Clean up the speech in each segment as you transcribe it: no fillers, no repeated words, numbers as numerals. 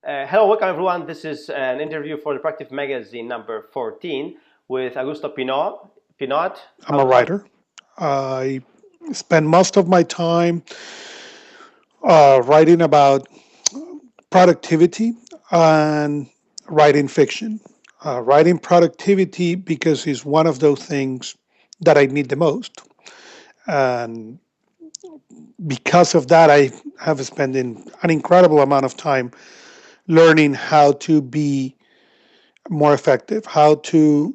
Hello, welcome everyone. This is an interview for the Practive Magazine number 14 with Augusto Pinaud. I'm a writer. I spend most of my time writing about productivity and writing fiction. Writing productivity because it's one of those things that I need the most. And because of that, I have spent an incredible amount of time learning how to be more effective, how to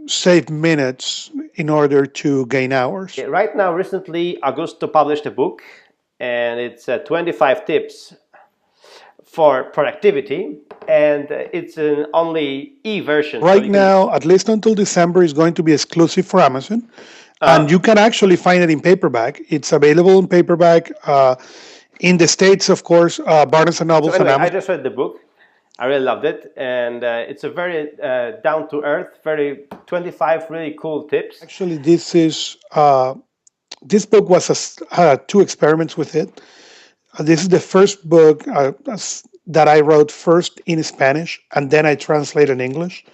save minutes in order to gain hours. Right now, recently, Augusto published a book, and it's 25 tips for productivity, and it's an only e-version. Right now, at least until December, is going to be exclusive for Amazon. And you can actually find it in paperback. It's available in paperback in the States, of course, Barnes & Noble. So anyway, I just read the book. I really loved it, and it's a very down-to-earth, very 25 really cool tips. Actually, this book had two experiments with it. This is the first book that I wrote first in Spanish, and then I translated in English.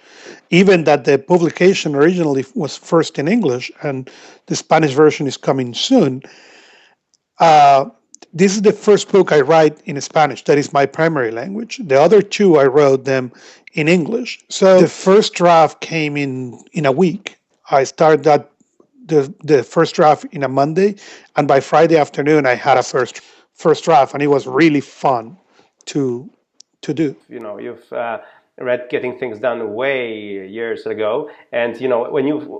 Even that the publication originally was first in English, and the Spanish version is coming soon. This is the first book I write in Spanish. That is my primary language. The other two, I wrote them in English. So the first draft came in a week. I started the first draft in a Monday, and by Friday afternoon, I had a first draft, and it was really fun to do. You know, you've read Getting Things Done way years ago, and you know,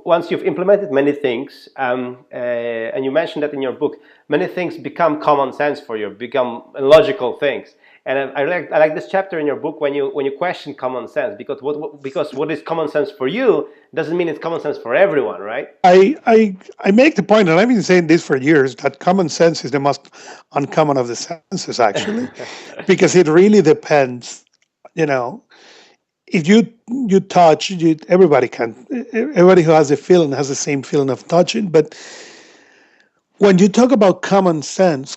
once you've implemented many things, and you mentioned that in your book, many things become common sense for you, become logical things. And I like this chapter in your book when you question common sense, because what is common sense for you doesn't mean it's common sense for everyone, right? I make the point, and I've been saying this for years, that common sense is the most uncommon of the senses, actually, because it really depends. You know, if you touch, everybody who has a feeling has the same feeling of touching. But when you talk about common sense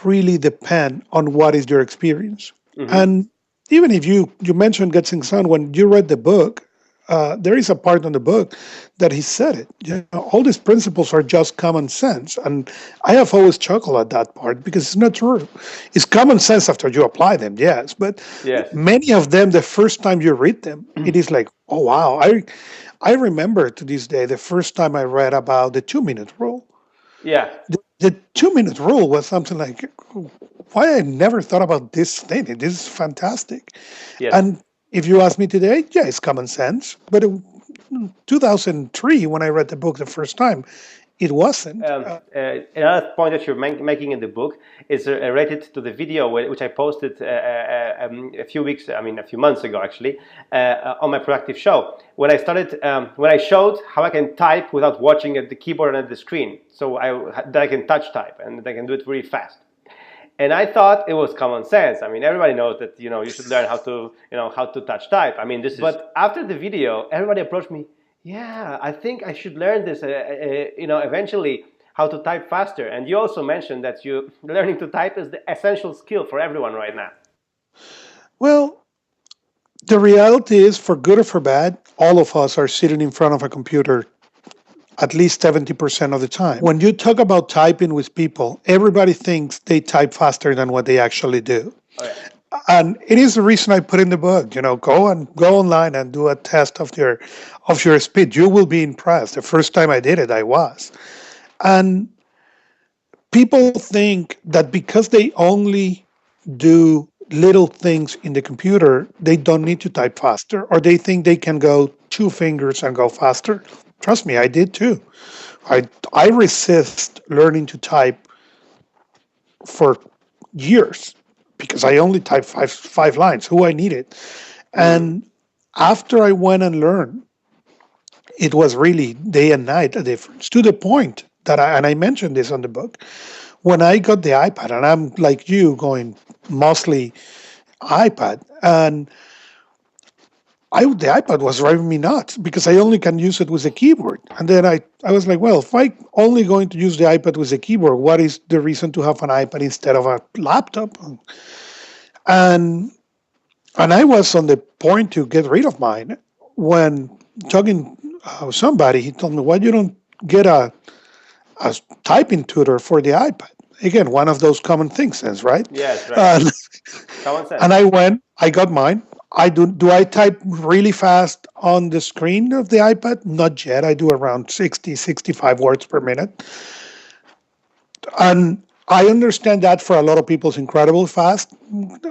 really depend on what is your experience. Mm-hmm. And even if you mentioned Getting Sun, when you read the book, there is a part in the book that he said it. You know, all these principles are just common sense. And I have always chuckled at that part because it's not true. It's common sense after you apply them, yes. But many of them, the first time you read them, it is like, oh, wow. I remember to this day, the first time I read about the 2-minute rule. Yeah. The 2-minute rule was something like, why I never thought about this thing? This is fantastic. Yes. And if you ask me today, yeah, it's common sense. But in 2003, when I read the book the first time, it wasn't. Another point that you're making in the book is related to the video which I posted a few months ago, actually, on my Proactive show. When I showed how I can type without watching at the keyboard and at the screen, so that I can touch type and that I can do it really fast. And I thought it was common sense. I mean, everybody knows that you should learn how to touch type. I mean, But after the video, everybody approached me. Yeah, I think I should learn this. Eventually, how to type faster. And you also mentioned that learning to type is the essential skill for everyone right now. Well, the reality is, for good or for bad, all of us are sitting in front of a computer at least 70% of the time. When you talk about typing with people, everybody thinks they type faster than what they actually do. Oh, yeah. And it is the reason I put in the book, go online and do a test of your speed. You will be impressed. The first time I did it, I was. And people think that because they only do little things in the computer, they don't need to type faster, or they think they can go 2 fingers and go faster. Trust me, I did too. I resist learning to type for years because I only typed five lines. Who I needed. And after I went and learned, it was really day and night a difference, to the point that I mentioned this on the book, when I got the iPad, and I'm like you, going mostly iPad, and the iPad was driving me nuts because I only can use it with a keyboard. And then I was like, well, if I'm only going to use the iPad with a keyboard, what is the reason to have an iPad instead of a laptop? And and I was on the point to get rid of mine when talking with somebody, he told me, "Why you don't get a typing tutor for the iPad?" Again, one of those common things, right? Yes, right. And, Common sense. and I got mine. I do I type really fast on the screen of the iPad? Not yet. I do around 60, 65 words per minute. And I understand that for a lot of people is incredibly fast.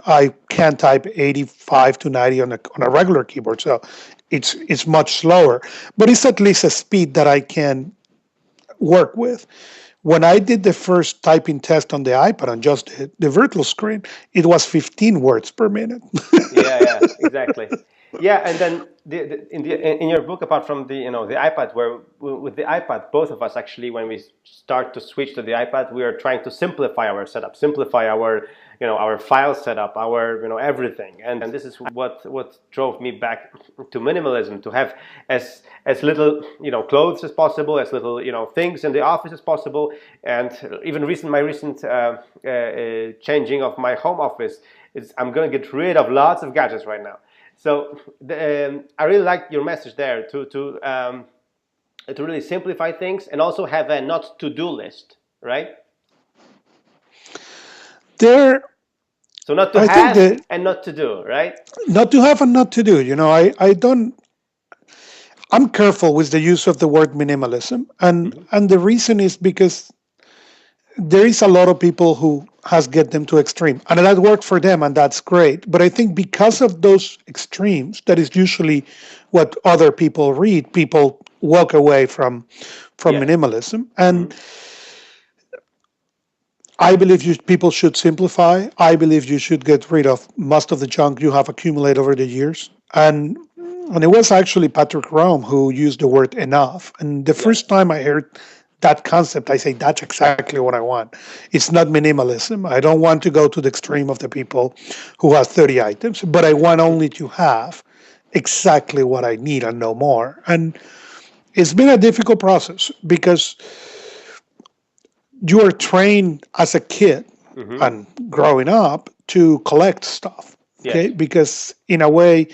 I can type 85 to 90 on a regular keyboard, so it's much slower. But it's at least a speed that I can work with. When I did the first typing test on the iPad on just the virtual screen, it was 15 words per minute. Yeah, exactly. Yeah, and then in your book, apart from the iPad, where with the iPad, both of us actually, when we start to switch to the iPad, we are trying to simplify our setup, simplify our file setup, our everything, and this is what drove me back to minimalism, to have as little clothes as possible, as little things in the office as possible, and even my recent changing of my home office is I'm going to get rid of lots of gadgets right now. So I really like your message there to really simplify things and also have a not to-do list, right? There, So not to I think have that and not to do, right? not to have and not to do. I don't. I'm careful with the use of the word minimalism, and the reason is because there is a lot of people who has get them to extreme, and that worked for them, and that's great. But I think because of those extremes, that is usually what other people read. People walk away from Yes. minimalism, and I believe people should simplify. I believe you should get rid of most of the junk you have accumulated over the years. And it was actually Patrick Rome who used the word enough. And the Yes. first time I heard that concept, I say that's exactly what I want. It's not minimalism. I don't want to go to the extreme of the people who have 30 items, but I want only to have exactly what I need and no more. And it's been a difficult process because you are trained as a kid and growing up to collect stuff. Okay, Yes. because in a way,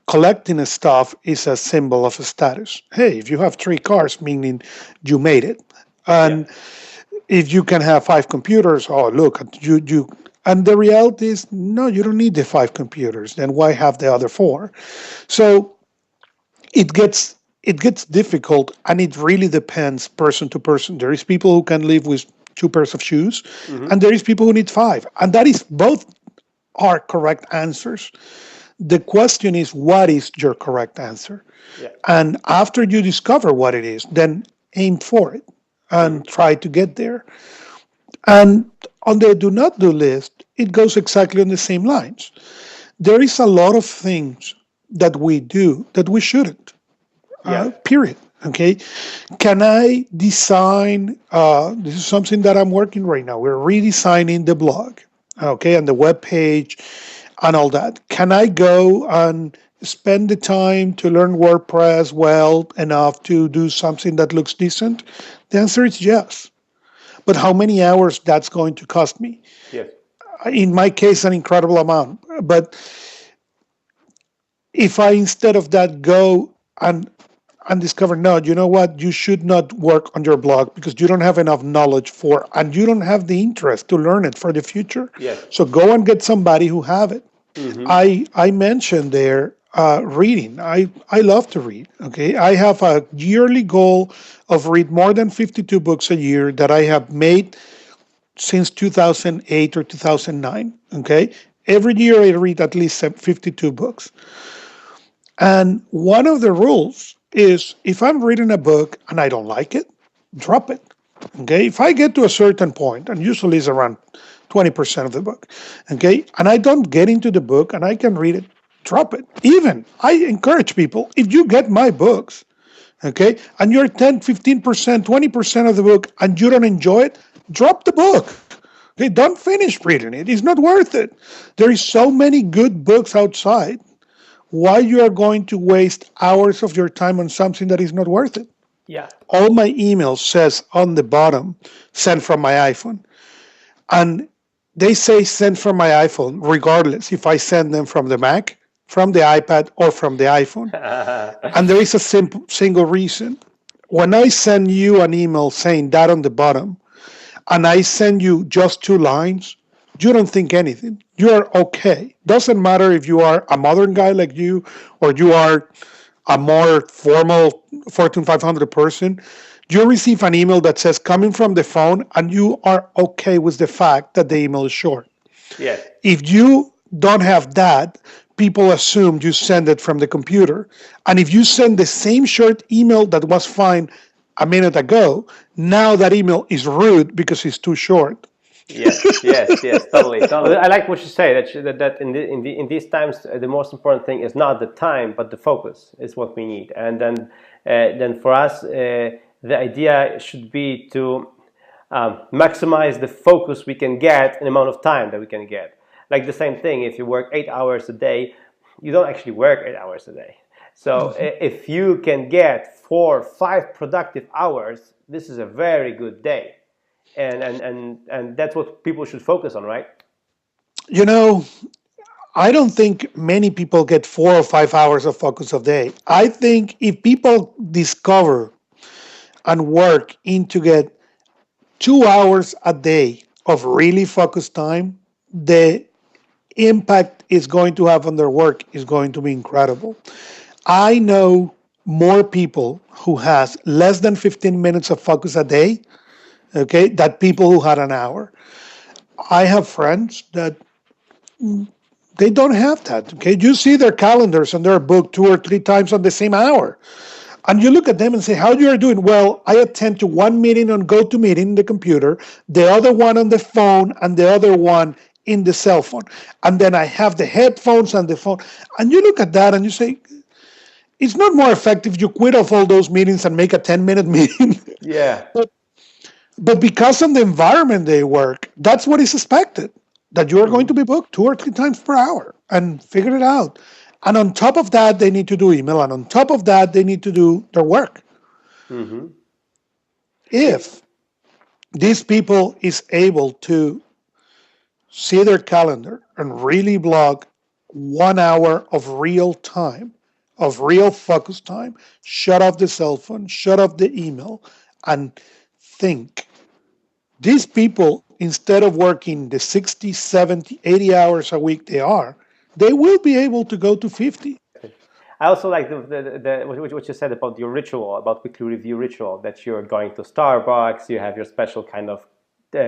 collecting stuff is a symbol of a status. Hey, if you have 3 cars, meaning you made it. Yeah. And if you can have 5 computers, oh look, you. And the reality is, no, you don't need the 5 computers. Then why have the other 4? So it gets difficult, and it really depends person to person. There is people who can live with 2 pairs of shoes, and there is people who need 5, and that is both are correct answers. The question is, what is your correct answer? Yeah. And after you discover what it is, then aim for it and try to get there. And on the do not do list, it goes exactly on the same lines. There is a lot of things that we do that we shouldn't. Yeah. Period. Okay. Can I design? This is something that I'm working right now. We're redesigning the blog, okay, and the web page and all that. Can I go and spend the time to learn WordPress well enough to do something that looks decent? The answer is yes. But how many hours that's going to cost me? Yes. In my case, an incredible amount. But if I instead of that go and discover, no, you know what, you should not work on your blog because you don't have enough knowledge for, and you don't have the interest to learn it for the future. Yes. So go and get somebody who have it. I mentioned there reading. I love to read. Okay, I have a yearly goal of read more than 52 books a year that I have made since 2008 or 2009. Okay, every year I read at least 52 books. And one of the rules is if I'm reading a book and I don't like it, drop it. Okay. If I get to a certain point, and usually it's around 20% of the book, okay, and I don't get into the book and I can read it, drop it. Even I encourage people, if you get my books, okay, and you're 10, 15%, 20% of the book and you don't enjoy it, drop the book. Okay, don't finish reading it. It's not worth it. There is so many good books outside. Why you are going to waste hours of your time on something that is not worth it? Yeah. All my emails says on the bottom, sent from my iPhone. And they say send from my iPhone, regardless if I send them from the Mac, from the iPad, or from the iPhone. And there is a simple single reason. When I send you an email saying that on the bottom, and I send you just 2 lines, you don't think anything. You are okay. Doesn't matter if you are a modern guy like you or you are a more formal Fortune 500 person. You receive an email that says coming from the phone, and you are okay with the fact that the email is short. Yes. If you don't have that, people assume you send it from the computer. And if you send the same short email that was fine a minute ago, now that email is rude because it's too short. Yes, totally, totally. I like what you say that in these times the most important thing is not the time but the focus is what we need, and then for us the idea should be to maximize the focus we can get in the amount of time that we can get. Like the same thing, if you work 8 hours a day, you don't actually work 8 hours a day. So if you can get 4 or 5 productive hours, this is a very good day. And that's what people should focus on, right? You know, I don't think many people get 4 or 5 hours of focus a day. I think if people discover and work into get 2 hours a day of really focused time, the impact is going to have on their work is going to be incredible. I know more people who has less than 15 minutes of focus a day, okay, than people who had an hour. I have friends that they don't have that. Okay, you see their calendars and they're booked 2 or 3 times on the same hour, and you look at them and say, "How you are doing?" Well, I attend to one meeting on GoToMeeting in the computer, the other one on the phone, and the other one in the cell phone, and then I have the headphones and the phone. And you look at that and you say, "It's not more effective you quit off all those meetings and make a 10-minute meeting." Yeah. But because of the environment they work, that's what is expected, that you are going to be booked 2 or 3 times per hour and figure it out. And on top of that, they need to do email. And on top of that, they need to do their work. Mm-hmm. If these people is able to see their calendar and really block 1 hour of real time, of real focus time, shut off the cell phone, shut off the email, and think. These people, instead of working the 60, 70, 80 hours a week they will be able to go to 50. I also like what you said about your ritual, about weekly review ritual, that you're going to Starbucks, you have your special kind of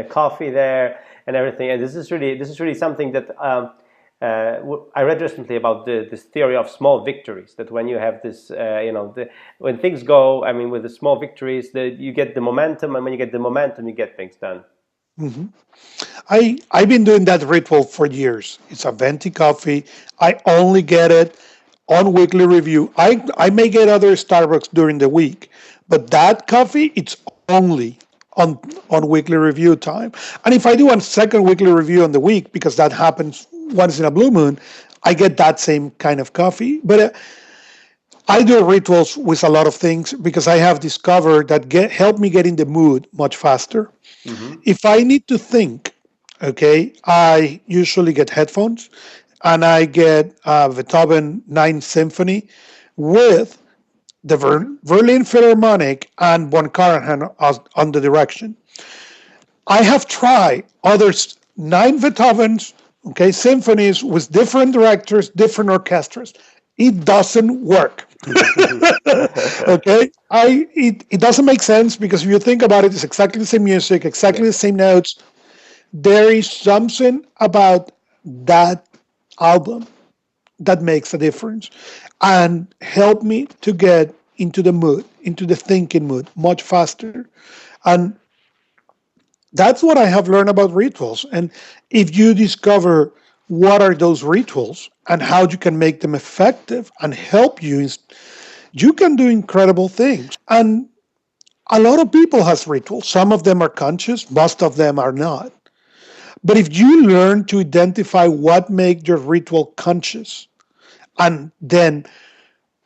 coffee there and everything. And this is really something that I read recently about this theory of small victories. That when you have this, when things go, I mean, with the small victories, you get the momentum, and when you get the momentum, you get things done. Mm-hmm. I've been doing that ritual for years. It's a venti coffee. I only get it on weekly review. I may get other Starbucks during the week, but that coffee it's only on weekly review time. And if I do a second weekly review on the week, because that happens once in a blue moon, I get that same kind of coffee. But I do rituals with a lot of things because I have discovered that help me get in the mood much faster. Mm-hmm. If I need to think, okay, I usually get headphones and I get Beethoven Ninth Symphony with the Berlin Philharmonic and Von Karajan on the direction. I have tried other 9 Beethovens, okay, symphonies with different directors, different orchestras. It doesn't work. Okay, it doesn't make sense because if you think about it, it's exactly the same music, exactly the same notes. There is something about that album that makes a difference and help me to get into the mood, into the thinking mood much faster. And that's what I have learned about rituals. And if you discover what are those rituals and how you can make them effective and help you, you can do incredible things. And a lot of people has rituals. Some of them are conscious, most of them are not. But if you learn to identify what makes your ritual conscious and then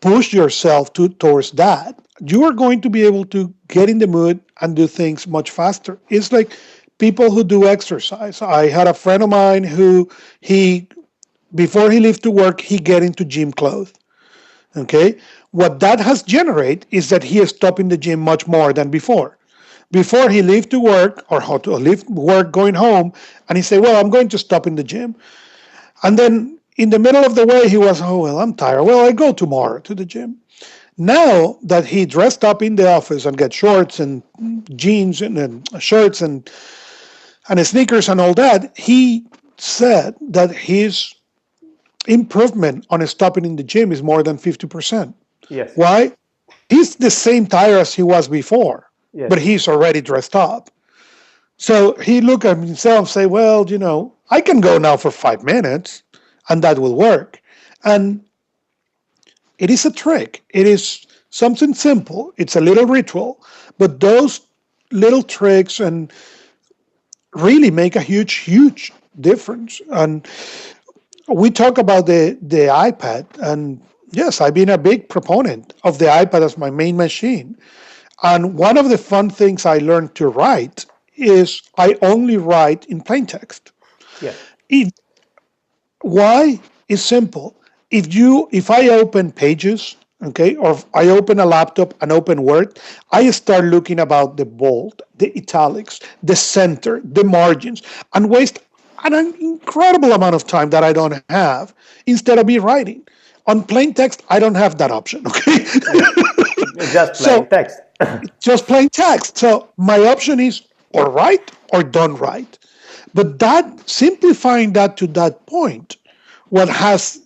push yourself towards that, you are going to be able to get in the mood and do things much faster. It's like people who do exercise. I had a friend of mine who he before he left to work, he get into gym clothes. Okay, what that has generated is that he is stopping the gym much more than before. Before he left to work or how to leave work going home, and he said, "Well, I'm going to stop in the gym." And then in the middle of the way, he was, "Oh well, I'm tired. Well, I go tomorrow to the gym." Now that he dressed up in the office and get shorts and jeans and shirts and sneakers and all that, he said that his improvement on stopping in the gym is more than 50%. Yes. Why? He's the same tire as he was before, Yes. but he's already dressed up. So he looked at himself and say, well, I can go now for 5 minutes and that will work. And it is a trick. It is something simple. It's a little ritual, but those little tricks and really make a huge, huge difference. And we talk about the iPad, and yes, I've been a big proponent of the iPad as my main machine. And one of the fun things I learned to write is I only write in plain text. Yes. Why is simple. If I open Pages, okay, or if I open a laptop and open Word, I start looking about the bold, the italics, the center, the margins, and waste an incredible amount of time that I don't have instead of me writing. On plain text, I don't have that option, okay? Just plain text. Just plain text. So my option is or write or don't write. But that simplifying that to that point, what has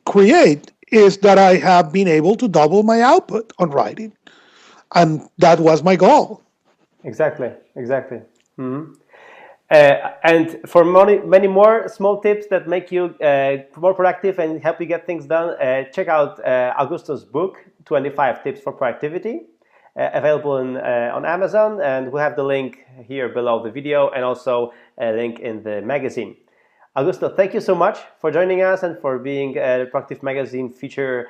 created is that I have been able to double my output on writing. And that was my goal. Exactly. Mm-hmm. And for many more small tips that make you more productive and help you get things done, check out Augusto's book, 25 Tips for Productivity, available on Amazon. And we'll have the link here below the video and also a link in the magazine. Augusto, thank you so much for joining us and for being a Productive Magazine featured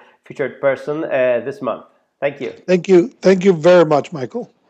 person this month. Thank you. Thank you. Thank you very much, Michael.